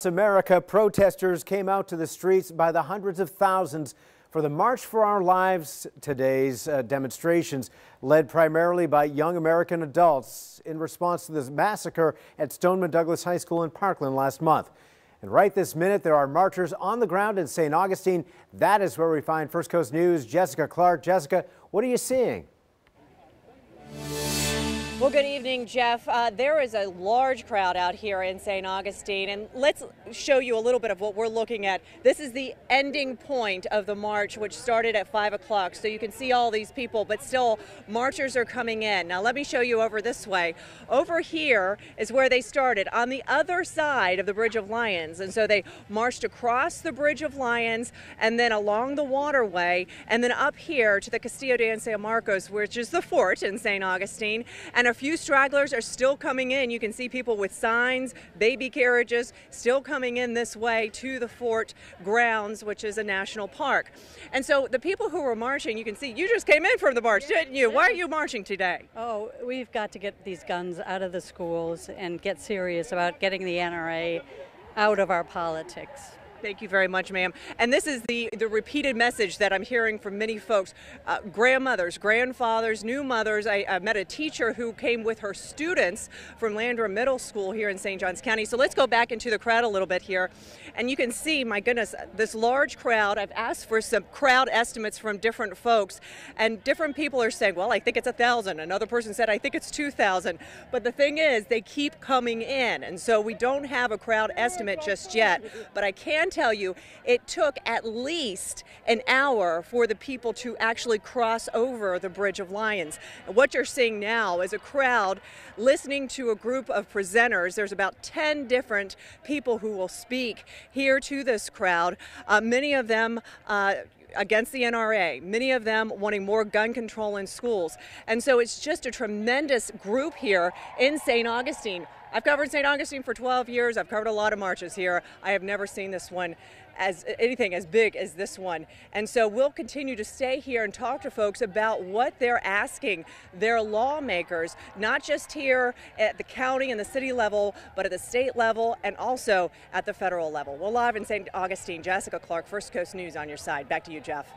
America, protesters came out to the streets by the hundreds of thousands for the March for Our Lives. Today's demonstrations led primarily by young American adults in response to this massacre at Stoneman Douglas High School in Parkland last month. And right this minute, there are marchers on the ground in St. Augustine. That is where we find First Coast News' Jessica Clark. Jessica, what are you seeing? Well, good evening, Jeff. There is a large crowd out here in St. Augustine, and let's show you a little bit of what we're looking at. This is the ending point of the march, which started at 5 o'clock, so you can see all these people, but still marchers are coming in. Now, let me show you over this way. Over here is where they started, on the other side of the Bridge of Lions, and so they marched across the Bridge of Lions and then along the waterway and then up here to the Castillo de San Marcos, which is the fort in St. Augustine. And a few stragglers are still coming in. You can see people with signs, baby carriages, still coming in this way to the fort grounds, which is a national park. And so the people who were marching, you can see, you just came in from the march, didn't you? Why are you marching today? Oh, we've got to get these guns out of the schools and get serious about getting the NRA out of our politics. Thank you very much, ma'am. And this is the repeated message that I'm hearing from many folks, grandmothers, grandfathers, new mothers. I met a teacher who came with her students from Landrum Middle School here in St. Johns County. So let's go back into the crowd a little bit here. And you can see, my goodness, this large crowd. I've asked for some crowd estimates from different folks, and different people are saying, well, I think it's 1,000. Another person said, I think it's 2,000. But the thing is, they keep coming in. And so we don't have a crowd estimate just yet. But I can tell you it took at least an hour for the people to actually cross over the Bridge of Lions. And what you're seeing now is a crowd listening to a group of presenters. There's about 10 different people who will speak here to this crowd, many of them against the NRA, many of them wanting more gun control in schools. And so it's just a tremendous group here in St. Augustine. I've covered St. Augustine for 12 years. I've covered a lot of marches here. I have never seen this one as anything as big as this one. And so we'll continue to stay here and talk to folks about what they're asking their lawmakers, not just here at the county and the city level, but at the state level and also at the federal level. We're live in St. Augustine. Jessica Clark, First Coast News on your side. Back to you, Jeff.